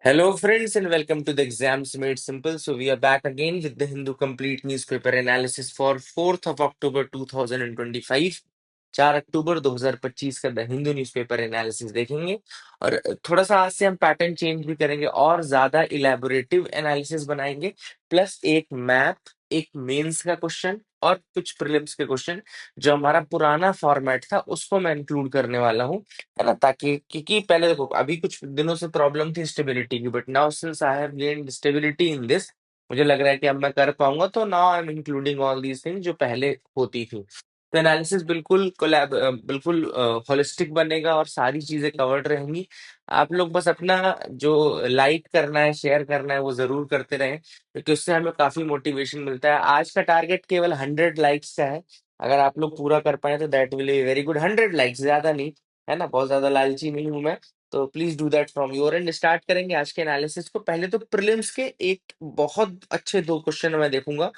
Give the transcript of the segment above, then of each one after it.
Hello, friends, and welcome to the Exams Made Simple. So, we are back again with the Hindu Complete Newspaper Analysis for 4th of October 2025. 4 अक्टूबर 2025 का the Hindu newspaper analysis देखेंगे और थोड़ा सा आज से हम pattern change भी करेंगे और ज्यादा इलेबोरेटिव एनालिसिस बनाएंगे, प्लस एक मैप, एक मेंस का क्वेश्चन और कुछ प्रीलिम्स के क्वेश्चन जो हमारा पुराना फॉर्मेट था उसको मैं इंक्लूड करने वाला हूँ, है ना। ताकि क्योंकि पहले देखो अभी कुछ दिनों से प्रॉब्लम थी स्टेबिलिटी की, but now since I have gained stability in this, मुझे लग रहा है कि अब मैं कर पाऊंगा। तो now I am including all these things जो पहले होती थी। तो एनालिसिस बिल्कुल बिल्कुल होलिस्टिक बनेगा और सारी चीजें कवर्ड रहेंगी। आप लोग बस अपना जो लाइक करना है, शेयर करना है, वो जरूर करते रहें, क्योंकि उससे हमें काफी मोटिवेशन मिलता है। आज का टारगेट केवल 100 लाइक्स का है। अगर आप लोग पूरा कर पाए तो that will be very good. 100 likes, ज्यादा नहीं, है ना। बहुत ज्यादा लालची नहीं हूं मैं। तो please do that from your and. Start करेंगे आज के एनालिसिस को। पहले तो प्रीलिम्स के एक बहुत अच्छे दो क्वेश्चन मैं देखूंगा,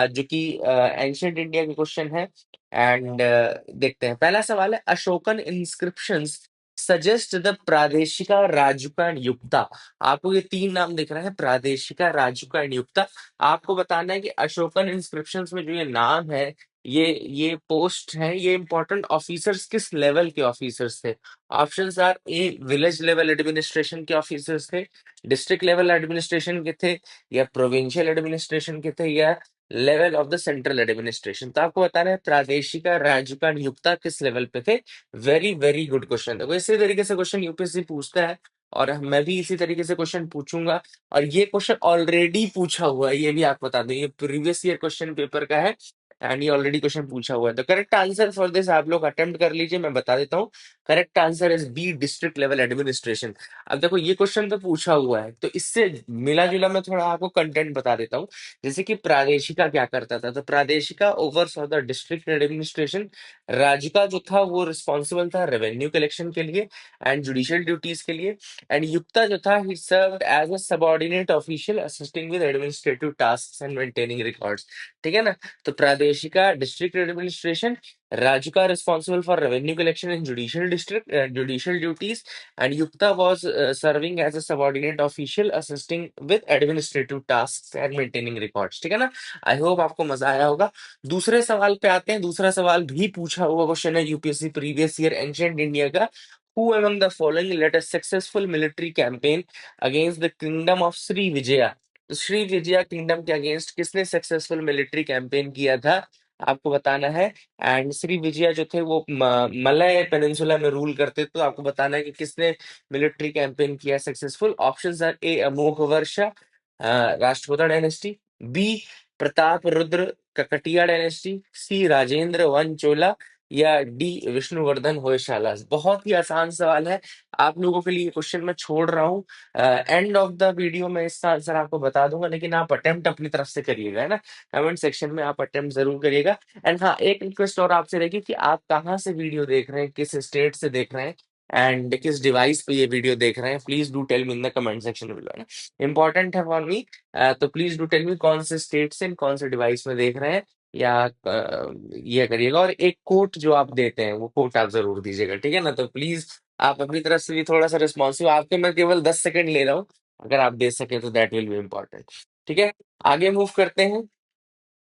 जो कि एंशियंट इंडिया के क्वेश्चन है। एंड देखते हैं। पहला सवाल है, Ashokan inscriptions suggest the Pradeshika Rajuka and Yukta. आपको ये तीन नाम दिख रहे हैं, प्रादेशिका, राजुका एंड युक्ता। आपको बताना है कि अशोकन इंस्क्रिप्शंस में जो ये नाम है, ये पोस्ट है, ये इंपॉर्टेंट ऑफिसर्स किस लेवल के ऑफिसर्स थे। Options are: A village level administration के ऑफिसर्स थे, डिस्ट्रिक्ट लेवल एडमिनिस्ट्रेशन के थे, या प्रोविंशियल एडमिनिस्ट्रेशन के थे, या level of the central administration. तो आपको बताना है प्रादेशिका, राज्यका, नियुक्ता किस लेवल पे थे। Very very good question. देखो इसी तरीके से क्वेश्चन यूपीएससी पूछता है और मैं भी इसी तरीके से क्वेश्चन पूछूंगा। और ये क्वेश्चन ऑलरेडी पूछा हुआ है, ये भी आपको बता दूं, ये प्रीवियस ईयर क्वेश्चन पेपर का है एंड ये ऑलरेडी क्वेश्चन पूछा हुआ है। तो करेक्ट आंसर फॉर दिस आप लोग अटेम्प्ट कर लीजिए, मैं बता देता हूँ। Correct answer is B, district level administration. अब देखो ये क्वेश्चन तो पूछा हुआ है, तो इससे मिला जुला मैं थोड़ा आपको कंटेंट बता देता हूँ। जैसे कि प्रादेशिका क्या करता था, तो प्रादेशिका ओवरसॉ द डिस्ट्रिक्ट एडमिनिस्ट्रेशन। राजिका जो था वो रिस्पॉन्सिबल था रेवेन्यू कलेक्शन के लिए एंड जुडिशियल ड्यूटीज के लिए। एंड युक्ता जो था, he served as a subordinate official assisting with administrative tasks and maintaining records. ठीक है ना। तो Pradeshika district administration, Rajuka responsible for revenue collection in judicial duties, and Yukta was serving as a subordinate official assisting with administrative tasks and maintaining records। ठीक है ना। I hope आपको मजा आया होगा। दूसरे सवाल पे आते हैं। दूसरा सवाल भी पूछा हुआ क्वेश्चन है UPSC previous year ancient India का। Who among the following led a successful military campaign against the kingdom of Sri Vijaya? तो श्री विजया किंगडम के अगेंस्ट किसने सक्सेसफुल मिलिट्री कैंपेन किया था, आपको बताना है। एंड श्री विजया जो थे वो मलय पेनिनसुला में रूल करते, तो आपको बताना है कि किसने मिलिट्री कैंपेन किया successful. Options are: A Amoghavarsha, Rashtrakuta dynasty; B Pratap Rudra Kakatiya dynasty; C Rajendra one Chola; या डी विष्णुवर्धन होयशाला। बहुत ही आसान सवाल है, आप लोगों के लिए क्वेश्चन मैं छोड़ रहा हूँ। एंड ऑफ द वीडियो में इसका आंसर आपको बता दूंगा, लेकिन आप अटेम्प्ट अपनी तरफ से करिएगा, है ना। कमेंट सेक्शन में आप अटेम्प्ट जरूर करिएगा। एंड हाँ, एक रिक्वेस्ट और आपसे रहेगी कि आप कहाँ से वीडियो देख रहे हैं, किस स्टेट से देख रहे हैं एंड किस डिवाइस पे ये वीडियो देख रहे हैं। Please do tell me in the comment section below, है ना। इंपॉर्टेंट है फॉर मी। तो प्लीज डू टेल मी कौन से स्टेट से कौन से डिवाइस में देख रहे हैं, या ये करिएगा। और एक कोट जो आप देते हैं वो कोट आप जरूर दीजिएगा, ठीक है ना। तो प्लीज आप अपनी तरफ से भी थोड़ा सा रिस्पॉन्सिव, आपके मैं केवल 10 सेकंड ले रहा हूँ, अगर आप दे सके तो दैट विल बी इम्पोर्टेंट। ठीक है, आगे मूव करते हैं।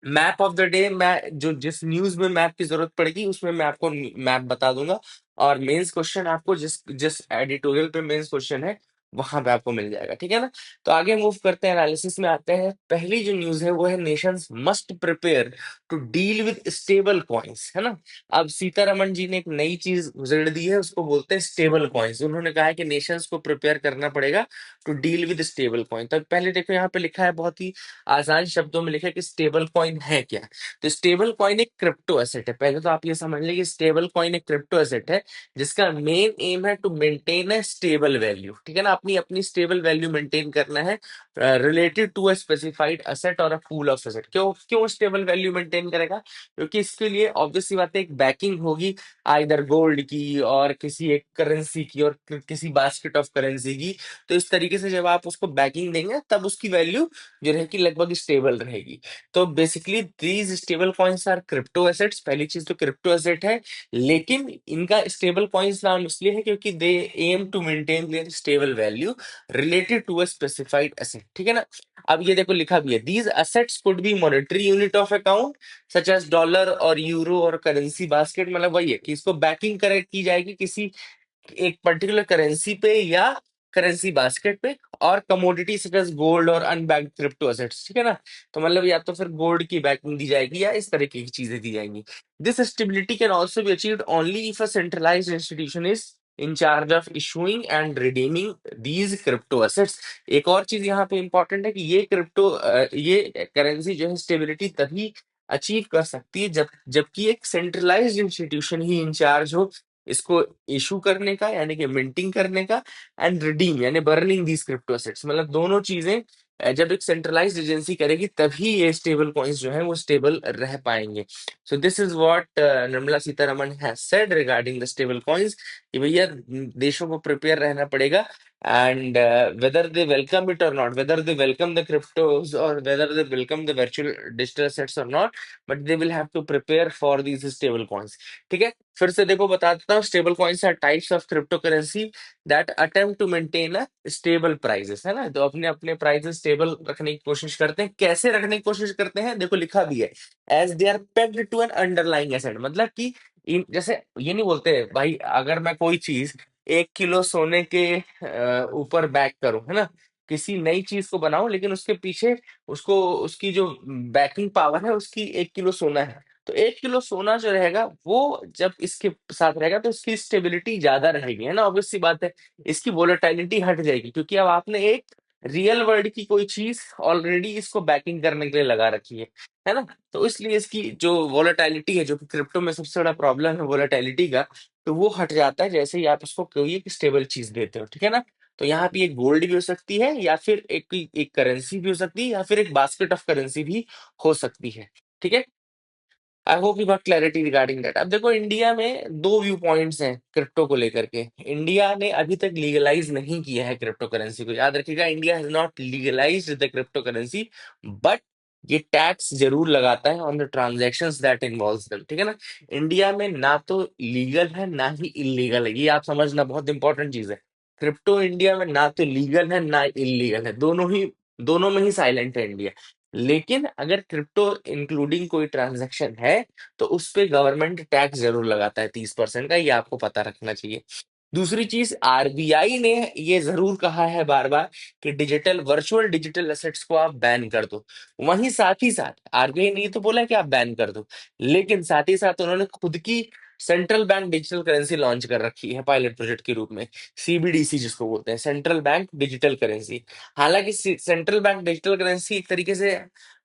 मैप ऑफ द डे, मैं जो जिस न्यूज में मैप की जरूरत पड़ेगी उसमें मैं आपको मैप बता दूंगा। और मेंस क्वेश्चन आपको जिस जिस एडिटोरियल पे मेंस क्वेश्चन है वहां पे आपको मिल जाएगा, ठीक है ना। तो आगे मूव करते हैं, एनालिसिस में आते हैं। पहली जो न्यूज है वो है, nations must prepare to deal with stable coins, है ना। अब सीतारमण जी ने एक नई चीज उजड़ दी है, उसको बोलते हैं स्टेबल कॉइन्स। उन्होंने कहा है कि नेशंस को प्रिपेयर करना पड़ेगा to deal with stable coin. तो पहले देखो यहाँ पे लिखा है, बहुत ही आसान शब्दों में लिखा है कि स्टेबल कॉइन है क्या। तो स्टेबल कॉइन एक क्रिप्टो एसेट है। पहले तो आप ये समझ लें कि स्टेबल कॉइन एक क्रिप्टो एसेट है जिसका मेन एम है to maintain a stable value, ठीक है ना। अपनी अपनी स्टेबल वैल्यू मेंटेन करना है related to a specified asset और अ पूल ऑफ एसेट। क्यों क्यों स्टेबल वैल्यू मेंटेन करेगा, क्योंकि इसके लिए ऑब्वियस सी बात है, एक बैकिंग होगी आइदर गोल्ड की और किसी एक करेंसी की और किसी बास्केट ऑफ करेंसी की। तो इस तरीके से जब आप उसको बैकिंग देंगे तब उसकी वैल्यू जो रहेगी लगभग स्टेबल रहेगी। तो basically these stable coins are crypto assets. पहली चीज तो क्रिप्टो एसेट है, लेकिन इनका स्टेबल कॉइन्स नाम इसलिए है क्योंकि they aim to maintain their stable value related to a specified asset, ठीक है ना। अब ये देखो लिखा भी है, these assets could be monetary unit of account such as dollar और यूरो और करेंसी बास्केट, मतलब वही है कि इसको बैकिंग करे की जाएगी किसी एक पर्टिकुलर करेंसी पे या करेंसी बास्केट पे, और कमोडिटी सच एज गोल्ड और अनबैक्ड क्रिप्टो असेट्स, ठीक है ना। तो मतलब या तो फिर गोल्ड की बैकिंग दी जाएगी या इस तरह की चीजें दी जाएंगी। This stability can also be achieved only if a centralised institution is in charge of issuing and redeeming these crypto assets. एक और चीज यहाँ पे इंपॉर्टेंट है कि ये करेंसी जो है स्टेबिलिटी तभी अचीव कर सकती है जबकि एक सेंट्रलाइज्ड इंस्टीट्यूशन ही इंचार्ज हो इसको इशू करने का, यानी कि मिंटिंग करने का, एंड रिडीम यानी बर्निंग दी क्रिप्टो एसेट्स, मतलब दोनों चीजें जब एक सेंट्रलाइज्ड एजेंसी करेगी तभी ये स्टेबल कॉइन्स जो है वो स्टेबल रह पाएंगे। So this is what Nirmala Sitharaman has said regarding the stable coins, कि भैया देशों को प्रिपेयर रहना पड़ेगा, and whether they welcome it or not, whether they welcome the cryptos or whether they welcome the virtual digital assets or not, but they will have to prepare for these stable coins, ठीक है। फिर से देखो बता देता हूँ, stable coins are types of cryptocurrency that attempt to maintain a stable prices, है ना। तो अपने अपने प्राइसेस स्टेबल रखने की कोशिश करते हैं। कैसे रखने की कोशिश करते हैं, देखो लिखा भी है, as they are pegged to an underlying asset, मतलब कि जैसे ये नहीं बोलते भाई अगर मैं कोई चीज 1 किलो सोने के ऊपर बैक करूं, है ना, किसी नई चीज को बनाऊं लेकिन उसके पीछे उसको उसकी जो बैकिंग पावर है उसकी 1 किलो सोना है, तो 1 किलो सोना जो रहेगा वो जब इसके साथ रहेगा तो इसकी स्टेबिलिटी ज्यादा रहेगी, है ना। ऑब्वियस सी बात है, इसकी वोलेटिलिटी हट जाएगी क्योंकि अब आपने एक रियल वर्ल्ड की कोई चीज ऑलरेडी इसको बैकिंग करने के लिए लगा रखी है ना। तो इसलिए इसकी जो वोलेटिलिटी है, जो कि क्रिप्टो में सबसे बड़ा प्रॉब्लम है वोलेटिलिटी का, तो वो हट जाता है जैसे ही आप इसको कोई एक स्टेबल चीज देते हो, ठीक है ना। तो यहाँ पे एक गोल्ड भी हो सकती है, या फिर एक एक करेंसी भी हो सकती है, या फिर एक बास्केट ऑफ करेंसी भी हो सकती है, ठीक है। I hope you got clarity regarding that. अब देखो इंडिया में दो व्यू पॉइंट्स हैं क्रिप्टो को लेकर के। इंडिया ने अभी तक लीगलाइज नहीं किया है क्रिप्टो करेंसी को, याद रखिएगा, India has not legalised the crypto currency, but ये टैक्स जरूर लगाता है on the transactions that involves them, ठीक है ना। इंडिया में ना तो लीगल है ना ही इलीगल है, ये आप समझना, बहुत इंपॉर्टेंट चीज है। क्रिप्टो इंडिया में ना तो लीगल है ना इलीगल है, दोनों में ही साइलेंट है इंडिया। लेकिन अगर क्रिप्टो इंक्लूडिंग कोई ट्रांजैक्शन है तो उस पे गवर्नमेंट टैक्स जरूर लगाता है 30% का, ये आपको पता रखना चाहिए। दूसरी चीज, आरबीआई ने ये जरूर कहा है बार बार कि वर्चुअल डिजिटल एसेट्स को आप बैन कर दो। वहीं साथ ही साथ आरबीआई ने ये तो बोला कि आप बैन कर दो, लेकिन साथ ही साथ उन्होंने खुद की central bank digital currency launch कर रखी है पायलट प्रोजेक्ट के रूप में, सीबीडीसी जिसको बोलते हैं, सेंट्रल बैंक डिजिटल करेंसी। हालांकि सेंट्रल बैंक डिजिटल करेंसी एक तरीके से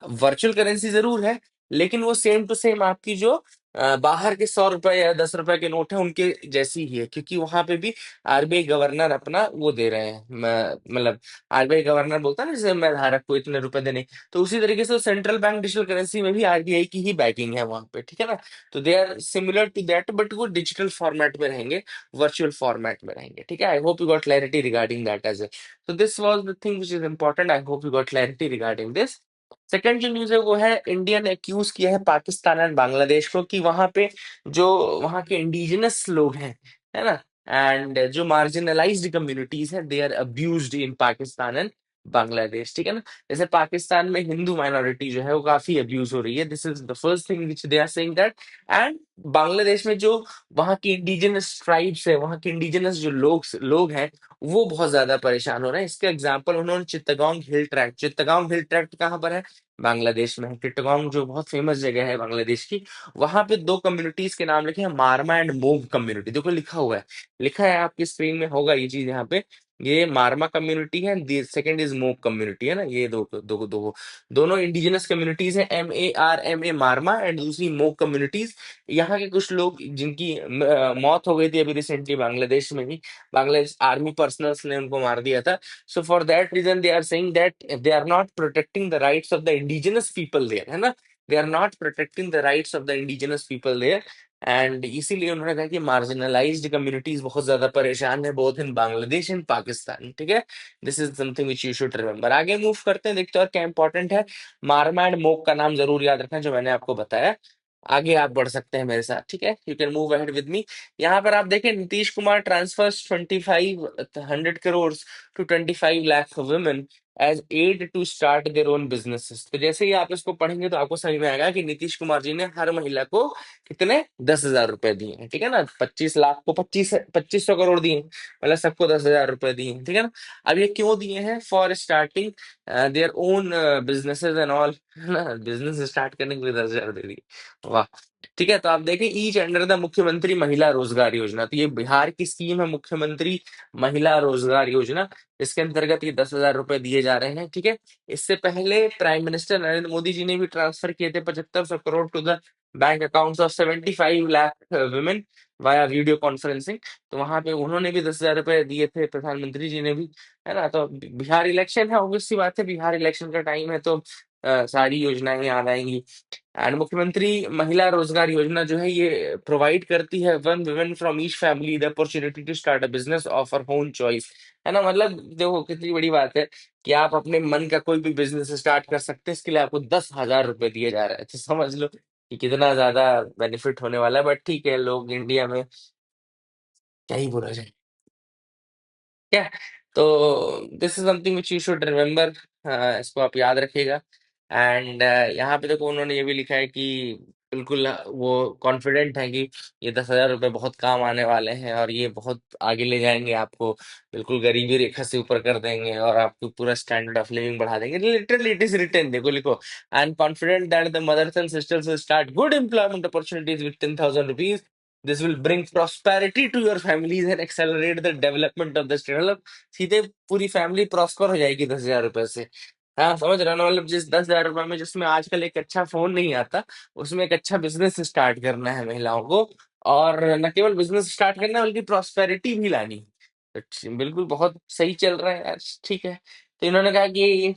वर्चुअल करेंसी जरूर है, लेकिन वो सेम टू सेम आपकी जो बाहर के 100 रुपए या 10 रुपए के नोट है उनके जैसी ही है, क्योंकि वहां पे भी आरबीआई गवर्नर अपना वो दे रहे हैं, मतलब आरबीआई गवर्नर बोलता है ना जैसे मैं धारक को इतने रुपए देने, तो उसी तरीके से सेंट्रल बैंक डिजिटल करेंसी में भी आरबीआई की ही बैकिंग है वहां पे, ठीक है ना। तो they are similar to that, but वो डिजिटल फॉर्मेट में रहेंगे, वर्चुअल फॉर्मेट में रहेंगे, ठीक है। I hope you got clarity regarding that as a. So this was the thing which is important. I hope you got clarity regarding this. Second जो news है वो है, इंडिया ने एक्यूज किया है पाकिस्तान एंड बांग्लादेश को कि वहां पे जो वहां के इंडिजिनस लोग हैं, है ना, एंड जो मार्जिनलाइज्ड कम्युनिटीज हैं, they are abused in Pakistan and Bangladesh, ठीक है ना। जैसे पाकिस्तान में हिंदू माइनॉरिटी जो है वो काफी अब्यूज हो रही है, this is the first thing which they are saying that. And Bangladesh में जो वहाँ की इंडिजिनस ट्राइब्स है, वहाँ के इंडिजिनस जो लोग हैं, वो बहुत ज्यादा परेशान हो रहे हैं। इसका एग्जाम्पल उन्होंने चित्तगांग हिल ट्रैक्ट कहाँ पर है, बांग्लादेश में है। चित्तगांग जो बहुत फेमस जगह है बांग्लादेश की, वहां पे दो कम्युनिटीज के नाम लिखे हैं, मारमा एंड मोग कम्युनिटी, देखो लिखा है आपकी स्क्रीन में होगा ये चीज यहाँ पे। ये मारमा कम्युनिटी है, सेकंड इज मोग कम्युनिटी, है ना। ये दोनों इंडिजिनस कम्युनिटीज है, MARMA मारमा, एंड दूसरी मोग कम्युनिटीज। यहाँ के कुछ लोग जिनकी मौत हो गई थी अभी रिसेंटली बांग्लादेश में ही, बांग्लादेश आर्मी पर्सनल्स ने उनको मार दिया था। So for that reason they are saying that they are not protecting the rights of the indigenous people there, है ना। They are not protecting the rights of the indigenous people there, and इसीलिए उन्होंने कहा कि marginalised communities बहुत ज्यादा परेशान है, both in Bangladesh and Pakistan, ठीक है। This is something which you should remember. आगे मूव करते हैं, देखते हैं और क्या इंपॉर्टेंट है। मारमा एंड मोक का नाम जरूर याद रखना जो मैंने आपको बताया। आगे आप बढ़ सकते हैं मेरे साथ, ठीक है, you can move ahead with me. यहाँ पर आप देखें, Nitish Kumar transfers 2500 crore to 25 lakh women as aid to start their own businesses. तो जैसे ही आप इसको पढ़ेंगे तो आपको समझ में आएगा कि नीतीश कुमार जी ने हर महिला को कितने 10,000 रुपए दिए हैं, ठीक है ना। 25 लाख को 2500 करोड़ दिए हैं, मतलब सबको 10,000 रुपए दिए हैं, ठीक है ना। अब ये क्यों दिए हैं? For starting there own businesses and all, है ना। बिजनेस स्टार्ट करने के लिए 10,000 दे दिए, वाह। ठीक है, तो आप देखें, ईच अंडर द मुख्यमंत्री महिला रोजगार योजना, तो ये बिहार की स्कीम है, मुख्यमंत्री महिला रोजगार योजना। इसके अंतर्गत ये 10,000 रुपए दिए जा रहे हैं, ठीक है। इससे पहले प्राइम मिनिस्टर नरेंद्र मोदी जी ने भी ट्रांसफर किए थे 7500 crore to the bank accounts of 75 lakh women via video conferencing. तो वहां पे उन्होंने भी 10,000 रुपए दिए थे, प्रधानमंत्री जी ने भी, है ना। तो बिहार इलेक्शन है, ऑब्वियस सी बात है, बिहार इलेक्शन का टाइम है, तो सारी योजनाएं याद आएंगी। एंड मुख्यमंत्री महिला रोजगार योजना जो है, ये प्रोवाइड करती है one women from each family the opportunity to start a business of her own choice, है ना। मतलब देखो कितनी बड़ी बात है कि आप अपने मन का कोई भी बिजनेस स्टार्ट कर सकते हैं, इसके लिए आपको 10,000 रुपए दिए जा रहे हैं। तो समझ लो कि कितना ज्यादा बेनिफिट होने वाला है। बट ठीक है, लोग इंडिया में क्या ही बोला जाए, क्या। तो this is something which you should remember, इसको आप याद रखिएगा। एंड यहाँ पे देखो, उन्होंने ये भी लिखा है कि बिल्कुल वो कॉन्फिडेंट है कि ये 10,000 रुपये बहुत काम आने वाले हैं और ये बहुत आगे ले जाएंगे आपको, बिल्कुल गरीबी रेखा से ऊपर कर देंगे और आपको पूरा स्टैंडर्ड ऑफ लिविंग बढ़ा देंगे। लिटरली इट इज रिटन, देखो लिखो, I am confident that the mothers and sisters will start good employment opportunities with 10,000 rupees. This will bring prosperity to your families and accelerate the development of the state. सीधे पूरी family prosper हो जाएगी 10,000 रुपए से। हाँ, समझ रहे हो ना, मतलब जिस 10,000 रुपए में, जिसमें आजकल एक अच्छा फोन नहीं आता, उसमें एक अच्छा बिजनेस स्टार्ट करना है महिलाओं को। और न केवल बिजनेस स्टार्ट करना है, बल्कि प्रॉस्पेरिटी भी लानी है। तो बिल्कुल बहुत सही चल रहा है यार, ठीक है। तो इन्होंने कहा कि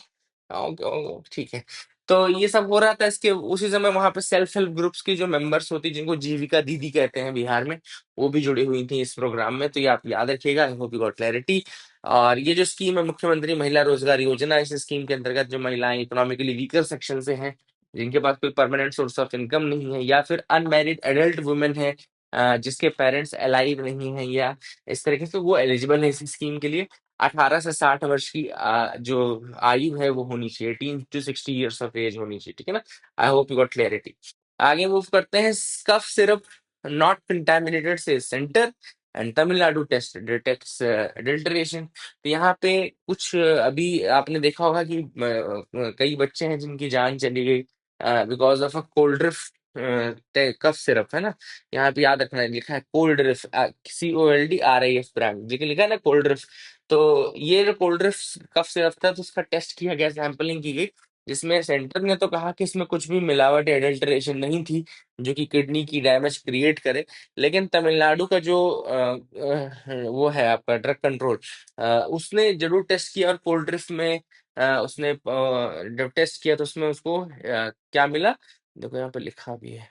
ओके, ठीक है। तो ये सब हो रहा था, इसके उसी समय वहां पे सेल्फ हेल्प ग्रुप्स की जो मेंबर्स होती, जिनको जीविका दीदी कहते हैं बिहार में, वो भी जुड़ी हुई थी इस प्रोग्राम में। तो ये आप याद रखिएगा, आई होप यू गॉट क्लैरिटी। और ये जो स्कीम है, मुख्यमंत्री महिला रोजगार योजना, इस स्कीम के अंतर्गत जो महिलाएं इकोनॉमिकली वीकर सेक्शन से हैं, जिनके पास कोई परमानेंट सोर्स ऑफ इनकम नहीं है, या फिर अनमैरिड एडल्ट वुमेन है, जिसके पेरेंट्स अलाइव नहीं है, या इस तरीके से, वो एलिजिबल है इस स्कीम के लिए। 18 से 60 वर्ष की जो आयु है वो होनी चाहिए, 18 to 60 years ऑफ एज होनी चाहिए, ठीक है ना। I hope you got clarity. आगे मूव करते हैं, कफ सिरप नॉट कंटामिनेटेड से centre and Tamil Nadu test detects adulteration. तो यहाँ पे कुछ अभी आपने देखा होगा कि कई बच्चे हैं जिनकी जान चली गई because of a Coldrif cough syrup, है ना। यहाँ पे याद रखना है, लिखा है कोल्ड ड्रिफ्ट, COLDRIF ब्रांड, देखिए लिखा है ना कोल्ड ड्रिफ्ट। तो ये जो कोल्ड ड्रिफ्ट कफ सिरप था, तो उसका टेस्ट किया गया, सैंपलिंग की गई, जिसमें सेंटर ने तो कहा कि इसमें कुछ भी मिलावट या एडल्ट्रेशन नहीं थी जो कि किडनी की डैमेज क्रिएट करे। लेकिन तमिलनाडु का जो वो है आपका ड्रग कंट्रोल, उसने जरूर टेस्ट किया, और कोल्ड ड्रिफ्ट में उसने जब टेस्ट किया तो उसमें उसको क्या मिला, देखो यहाँ पे लिखा भी है,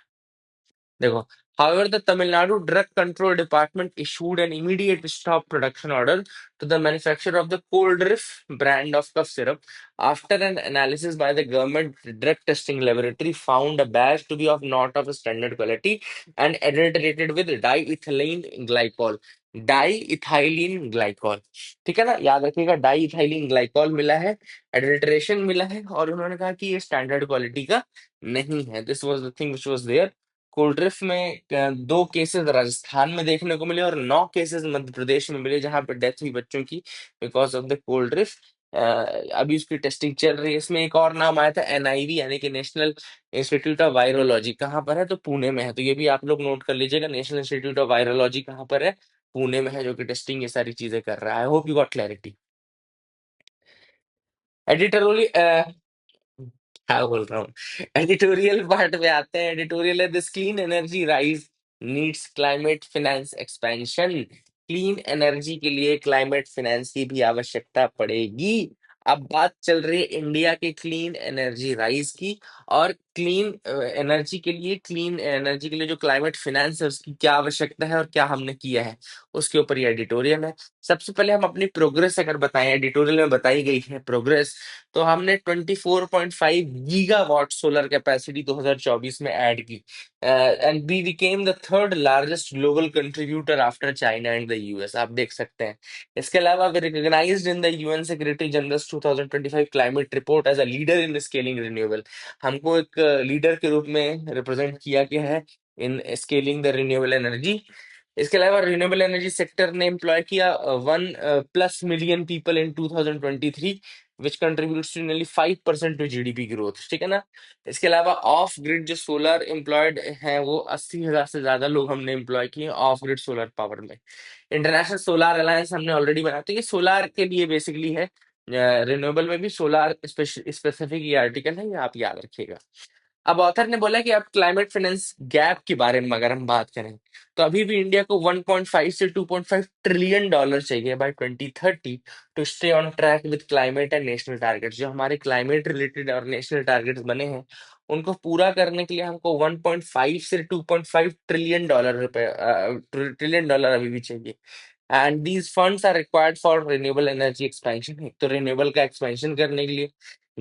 देखो। However, the Tamil Nadu Drug Control Department issued an immediate stop production order to the manufacturer of the Coldriff brand of cough syrup after an analysis by the government drug testing laboratory found a batch to be of not of a standard quality and adulterated with diethylene glycol। Diethylene glycol, ठीक है ना, याद रखिएगा, डाईइथाइलिन glycol मिला है, adulteration मिला है, और उन्होंने कहा कि ये स्टैंडर्ड क्वालिटी का नहीं है। This was the thing which was there. Coldrif में 2 केसेस राजस्थान में देखने को मिले और 9 केसेस मध्य प्रदेश में मिले, जहां पर डेथ हुई बच्चों की बिकॉज ऑफ द कोल्ड्रिफ्ट। अभी उसकी टेस्टिंग चल रही है। इसमें एक और नाम आया था, NIV, यानी कि नेशनल इंस्टीट्यूट ऑफ वायरोलॉजी, कहाँ पर है, तो पुणे में है। तो ये भी आप लोग नोट कर लीजिएगा, नेशनल इंस्टीट्यूट ऑफ वायरोलॉजी कहाँ पर है, पुणे में है, जो कि टेस्टिंग ये सारी चीजें कर रहा है। I hope you got clarity. Editorially क्या बोल रहा हूँ, एडिटोरियल पार्ट में आते हैं। एडिटोरियल है, this clean energy rise needs climate finance expansion. Clean energy के लिए क्लाइमेट फाइनेंस की भी आवश्यकता पड़ेगी। अब बात चल रही है इंडिया के क्लीन एनर्जी राइज की, और क्लीन एनर्जी के लिए, क्लीन एनर्जी के लिए जो क्लाइमेट फाइनेंस है उसकी क्या आवश्यकता है और क्या हमने किया है, उसके ऊपर ये एडिटोरियल है। सबसे पहले हम अपनी प्रोग्रेस अगर बताएं, एडिटोरियल में बताई गई है प्रोग्रेस, तो हमने 24.5 गीगावाट सोलर कैपेसिटी 2024 में ऐड की, and we became the third largest global contributor after China and the US, आप देख सकते हैं। इसके अलावा वे recognised in the UN secretary general 2025 climate report as a leader in scaling renewable. हमको एक लीडर के रूप में रिप्रेजेंट किया गया है in scaling the renewable energy. इसके अलावा रिन्यूएबल एनर्जी सेक्टर ने एम्प्लॉय किया 1+ million people in 2023, which contributes to nearly 5% to GDP growth, ठीक है ना। इसके अलावा ऑफ ग्रिड जो सोलर एम्प्लॉयड हैं वो 80,000 से ज्यादा लोग हमने एम्प्लॉय किए ऑफ ग्रिड सोलर पावर में। इंटरनेशनल सोलार अलायंस हमने ऑलरेडी बनाया, तो ये सोलार के लिए बेसिकली है। रिन्यूएबल में भी सोलार स्पेसिफिक ये आर्टिकल है, ये आप याद रखिएगा। अब ऑथर ने बोला कि अब क्लाइमेट फाइनेंस गैप के बारे में अगर हम बात करें, तो अभी भी इंडिया को 1.5 से 2.5 ट्रिलियन डॉलर चाहिए by 2030 to stay on track with climate and national targets. जो हमारे क्लाइमेट रिलेटेड और नेशनल टारगेट्स बने हैं उनको पूरा करने के लिए हमको 1.5 से 2.5 ट्रिलियन डॉलर रुपए, ट्रिलियन डॉलर अभी भी चाहिए। And these funds are required for renewable energy expansion. एक तो रिन्यूएबल का एक्सपेंशन करने के लिए,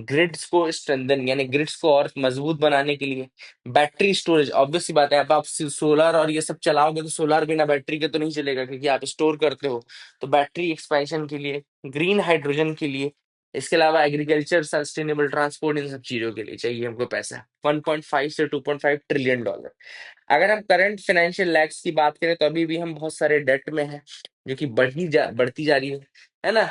ग्रिड्स को स्ट्रेंथन यानी ग्रिड्स को और मजबूत बनाने के लिए, बैटरी स्टोरेज, ऑब्वियस सी बात है, अब आप सोलर और ये सब चलाओगे तो सोलर बिना बैटरी के तो नहीं चलेगा क्योंकि आप स्टोर करते हो, तो बैटरी एक्सपेंशन के लिए, ग्रीन हाइड्रोजन के लिए, इसके अलावा एग्रीकल्चर, सस्टेनेबल ट्रांसपोर्ट, इन सब चीजों के लिए चाहिए हमको पैसा 1.5 से 2.5 ट्रिलियन डॉलर। अगर हम करंट फाइनेंशियल लैक्स की बात करें तो अभी भी हम बहुत सारे डेट में हैं जो कि बढ़ती जा रही है ना।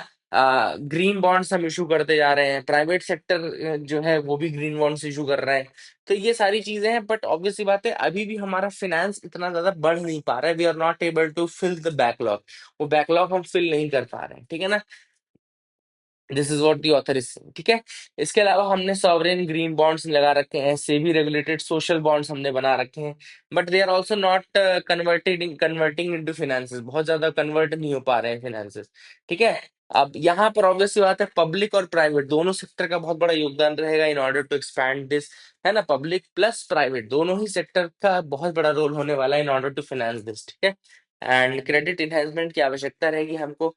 ग्रीन बॉन्ड्स हम इशू करते जा रहे हैं, प्राइवेट सेक्टर जो है वो भी ग्रीन बॉन्ड्स इशू कर रहा है। तो ये सारी चीजें हैं, बट ऑब्वियस सी बात है अभी भी हमारा फाइनेंस इतना ज्यादा बढ़ नहीं पा रहा है, we are not able to fill the backlog. वो बैकलॉग हम फिल नहीं कर पा रहे हैं, ठीक है ना। This is what the author is saying, ठीक है। इसके अलावा हमने सॉवरेन ग्रीन बॉन्ड्स लगा रखे हैं, सेबी रेगुलेटेड सोशल बॉन्ड्स हमने बना रखे हैं, but they are also not converting into finances, बहुत ज्यादा कन्वर्ट नहीं हो पा रहे हैं फाइनेंसेस, ठीक है। अब यहाँ पर ऑब्वियस सी बात है पब्लिक और प्राइवेट दोनों सेक्टर का बहुत बड़ा योगदान रहेगा in order to expand this, है ना। पब्लिक प्लस प्राइवेट दोनों ही सेक्टर का बहुत बड़ा रोल होने वाला है in order to finance this, ठीक है। एंड क्रेडिट इन्हेंसमेंट की आवश्यकता रहेगी हमको,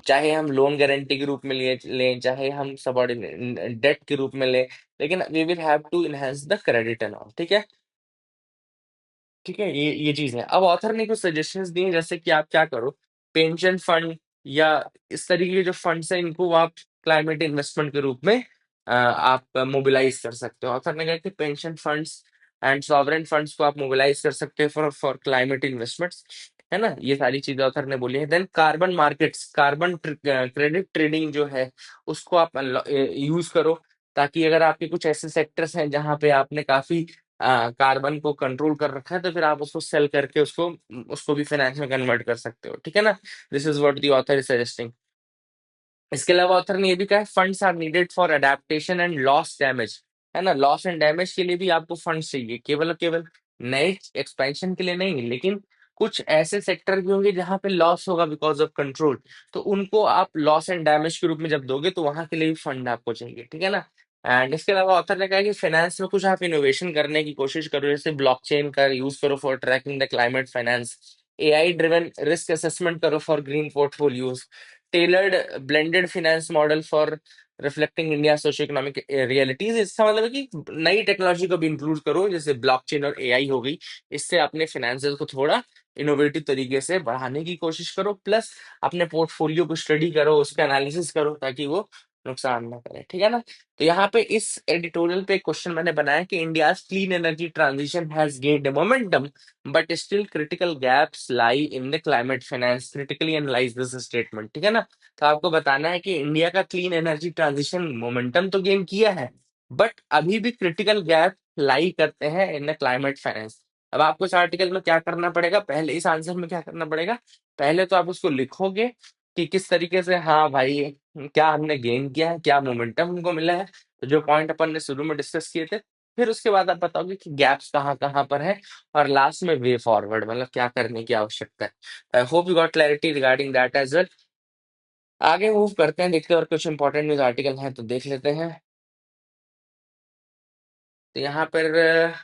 चाहे हम लोन गारंटी के रूप में लिए लें, चाहे हम सबऑर्डिनेट डेट के रूप में लें, लेकिन we will have to enhance the credit and all, ठीक है। ठीक है, ये चीज है। अब ऑथर ने कुछ सजेशंस दिए जैसे कि आप क्या करो, पेंशन फंड या इस तरीके के जो फंड्स हैं इनको आप क्लाइमेट इन्वेस्टमेंट के रूप में आप मोबिलाइज कर सकते हो। ऑथर ने कहा कि pension funds and sovereign funds को आप मोबिलाइज कर सकते हो फॉर फॉर क्लाइमेट इन्वेस्टमेंट्स, है ना। ये सारी चीजें ऑथर ने बोली है। Then carbon markets, carbon credit trading जो है उसको आप यूज करो, ताकि अगर आपके कुछ ऐसे सेक्टर्स हैं जहां पे आपने काफी कार्बन को कंट्रोल कर रखा है तो फिर आप उसको सेल करके उसको उसको भी फाइनेंस में कन्वर्ट कर सकते हो, ठीक है ना। This is what the author is suggesting. इसके अलावा ऑथर ने ये भी कहा है funds are needed for adaptation and loss damage, है ना। लॉस एंड डैमेज के लिए भी आपको फंड्स चाहिए, केवल और केवल नए एक्सपेंशन के लिए नहीं, लेकिन कुछ ऐसे सेक्टर भी होंगे जहां पे लॉस होगा बिकॉज ऑफ कंट्रोल, तो उनको आप लॉस एंड डैमेज के रूप में जब दोगे तो वहां के लिए भी फंड आपको चाहिए, ठीक है ना। एंड इसके अलावा ऑथर ने कहा कि फाइनेंस में कुछ आप इनोवेशन करने की कोशिश करो, जैसे ब्लॉकचेन का यूज करो for tracking the climate finance, AI driven risk assessment करो for green portfolios, tailored blended finance model for reflecting India socio economic realities. इसका मतलब है कि नई टेक्नोलॉजी को भी इंक्लूड करो, जैसे ब्लॉकचेन और एआई हो गई, इससे अपने फाइनेंसेस को थोड़ा इनोवेटिव तरीके से बढ़ाने की कोशिश करो, प्लस अपने पोर्टफोलियो को स्टडी करो, उसका एनालिसिस करो ताकि वो नुकसान ना करे, ठीक है ना। तो यहाँ पे इस एडिटोरियल पे क्वेश्चन मैंने बनाया कि India clean energy transition has gained momentum but still critical gaps lie in the climate finance, critically analyse this statement, ठीक है ना। तो आपको बताना है कि इंडिया का क्लीन एनर्जी ट्रांजिशन मोमेंटम तो गेन किया है, बट अभी भी क्रिटिकल गैप लाई करते हैं इन द क्लाइमेट फाइनेंस। अब आपको इस आर्टिकल में क्या करना पड़ेगा, पहले इस आंसर में क्या करना पड़ेगा, पहले तो आप उसको लिखोगे कि किस तरीके से, हाँ भाई क्या हमने गेन किया है, क्या मोमेंटम हमको मिला है, तो जो पॉइंट अपन ने शुरू में डिस्कस किए थे। फिर उसके बाद आप बताओगे कि गैप्स कहाँ कहाँ पर है, और लास्ट में वे फॉरवर्ड मतलब क्या करने की आवश्यकता है। I hope you got clarity regarding that as well. आगे मूव करते हैं, देखते हैं और कुछ इंपॉर्टेंट न्यूज आर्टिकल हैं तो देख लेते हैं। तो यहाँ पर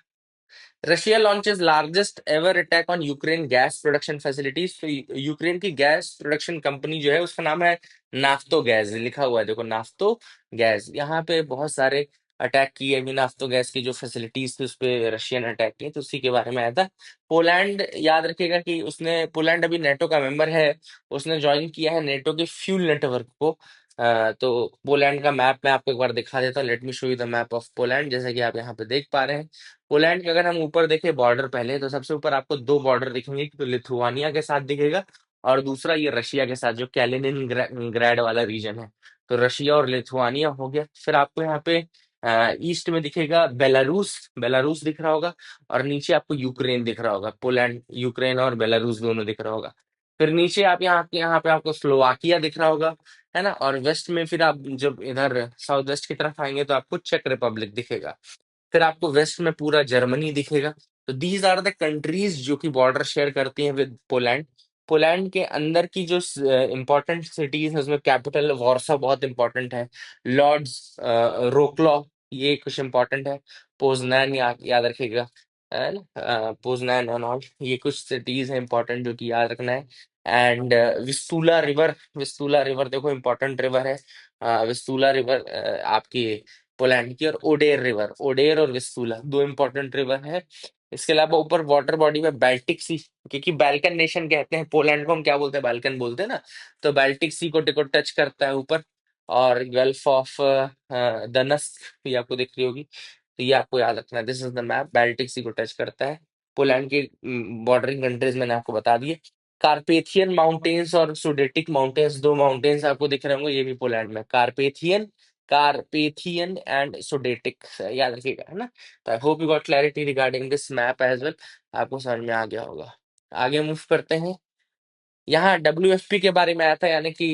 Russia launches largest ever attack on Ukraine gas production facilities. तो यूक्रेन की गैस प्रोडक्शन कंपनी जो है उसका नाम है नाफ्तो गैस, लिखा हुआ है देखो नाफ्तो गैस। यहाँ पे बहुत सारे अटैक किए अभी नाफ्तो गैस की जो फैसिलिटीज थी उस पे रशियन अटैक किए, तो उसी के बारे में आया था। पोलैंड, याद रखिएगा कि उसने, पोलैंड अभी नेटो का मेंबर है, उसने ज्वाइन किया है नेटो के फ्यूल नेटवर्क को। तो पोलैंड का मैप मैं आपको एक बार दिखा देता हूँ। Let me show you the map of Poland. जैसा कि आप यहाँ पे देख पा रहे हैं, पोलैंड के अगर हम ऊपर देखें बॉर्डर पहले, तो सबसे ऊपर आपको दो बॉर्डर दिखेंगे, तो लिथुआनिया के साथ दिखेगा और दूसरा ये रशिया के साथ, जो कैलिनिन ग्रैड वाला रीजन है। तो रशिया और लिथुआनिया हो गया। फिर आपको यहाँ पे ईस्ट में दिखेगा बेलारूस, बेलारूस दिख रहा होगा, और नीचे आपको यूक्रेन दिख रहा होगा। पोलैंड, यूक्रेन और बेलारूस दोनों दिख रहा होगा। फिर नीचे आप यहाँ पे आपको स्लोवाकिया दिख रहा होगा, है ना। और वेस्ट में फिर आप जब इधर साउथ वेस्ट की तरफ आएंगे तो आपको चेक रिपब्लिक दिखेगा। फिर आपको वेस्ट में पूरा जर्मनी दिखेगा। तो दीज आर द कंट्रीज जो कि बॉर्डर शेयर करती हैं विद पोलैंड। पोलैंड के अंदर की जो इंपॉर्टेंट सिटीज है उसमें कैपिटल वार्सा बहुत इंपॉर्टेंट है, लॉर्ड्स, रोक्लॉ, ये कुछ इंपॉर्टेंट है, पोजनैन याद रखिएगा, है ना, पोजनैन एंड ऑल, ये कुछ सिटीज है इंपॉर्टेंट जो कि याद रखना है। एंड विस्टूला रिवर, विस्टूला रिवर देखो इंपॉर्टेंट रिवर है। विस्टूला रिवर आपकी पोलैंड की, और ओडेर रिवर, ओडेर और विस्टूला दो इंपॉर्टेंट रिवर है। इसके अलावा ऊपर वाटर बॉडी में बाल्टिक सी, क्योंकि बाल्कन नेशन कहते हैं पोलैंड को, हम क्या बोलते हैं, बाल्कन बोलते हैं ना। तो बाल्टिक सी को टिको टच करता है ऊपर। और गल्फ ऑफ दनस्क ये आपको दिख रही होगी, तो ये आपको याद रखना है। This is the map, Baltic sea को टच करता है। पोलैंड की बॉर्डरिंग कंट्रीज मैंने आपको बता दिए। कार्पेथियन माउंटेन्स और सुडेटिक माउंटेन्स, दो माउंटेन्स आपको दिख रहे होंगे, ये भी पोलैंड में। कार्पेथियन, कार्पेथियन एंड सुडेटिक, याद रखिएगा, है ना। तो I hope you got clarity regarding this map as well, आपको समझ में आ गया होगा। आगे मूव करते हैं। यहाँ WFP के बारे में आया था, यानी कि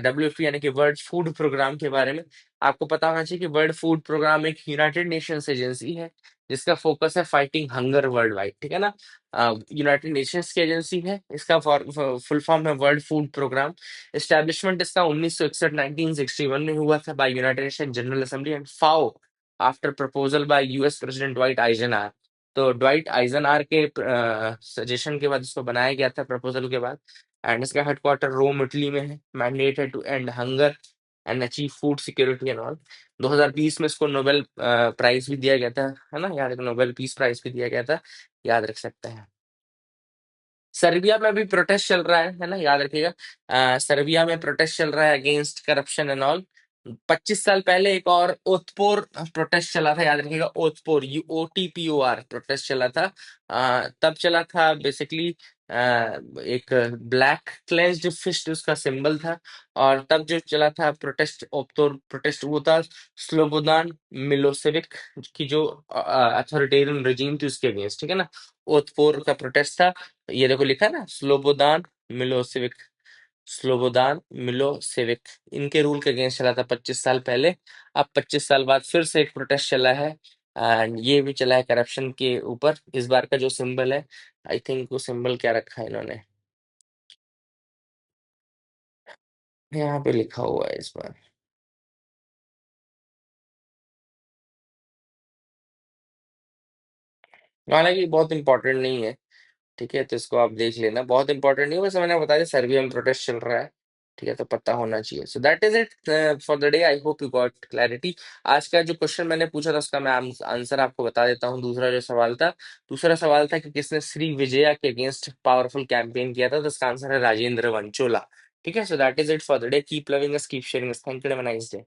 WFP यानी कि वर्ल्ड फूड प्रोग्राम के बारे में। आपको पता होना चाहिए कि वर्ल्ड फूड प्रोग्राम एक यूनाइटेड नेशंस एजेंसी है जिसका फोकस है फाइटिंग हंगर वर्ल्ड वाइड, ठीक है ना। यूनाइटेड नेशंस की एजेंसी है, इसका फुल फॉर्म है वर्ल्ड फूड प्रोग्राम। एस्टेब्लिशमेंट इसका 1961 1961 में हुआ था by United Nation General Assembly and FAO after proposal by US president Dwight Eisenhower. तो ड्वाइट आइजनहावर के सजेशन के बाद इसको बनाया गया था, प्रपोजल के बाद। एंड इसका हेडक्वार्टर रोम इटली में है। मैंडेट है to end hunger and achieve food security and all. 2020 में इसको नोबेल प्राइज भी दिया गया था, है ना, याद रख, नोबेल पीस प्राइज भी दिया गया था, याद रख सकते हैं। सर्बिया में भी प्रोटेस्ट चल रहा है ना, याद रखिएगा। सर्बिया में प्रोटेस्ट चल रहा है अगेंस्ट करप्शन एंड ऑल। 25 साल पहले एक और ओथपोर प्रोटेस्ट चला था, याद रखिएगा, ओथपोर, OTPOR प्रोटेस्ट चला था। तब चला था बेसिकली, एक ब्लैक क्लेंस्ड फिस्ट उसका सिंबल था। और तब जो चला था प्रोटेस्ट, ओप्तोर प्रोटेस्ट, वो था स्लोबोदान मिलोसेविक की जो अथॉरिटेरियन रेजिम थी उसके अगेंस्ट, ठीक है ना। ओथपोर का प्रोटेस्ट था। ये देखो लिखा है ना, स्लोबोदान मिलोसेविक, स्लोबोदान मिलोसेविक, इनके रूल के अगेंस्ट चला था 25 साल पहले। अब 25 साल बाद फिर से एक प्रोटेस्ट चला है, एंड ये भी चला है करप्शन के ऊपर। इस बार का जो सिंबल है, आई थिंक वो सिंबल क्या रखा है इन्होंने, यहाँ पे लिखा हुआ है इस बार। हालांकि बहुत इंपॉर्टेंट नहीं है, ठीक है, तो इसको आप देख लेना, बहुत इंपॉर्टेंट नहीं है, बस मैंने बता दिया सर्बिया में प्रोटेस्ट चल रहा है, ठीक है, तो पता होना चाहिए। So that is it for the day, I hope you got clarity. आज का जो क्वेश्चन मैंने पूछा था उसका मैं आंसर आपको बता देता हूँ। दूसरा सवाल था कि किसने श्री विजया के अगेंस्ट पावरफुल कैंपेन किया था, तो इसका आंसर है राजेंद्र वंचोला। ठीक है, so that is it for the day. Keep loving us, keep sharing us, thank you, have a nice day.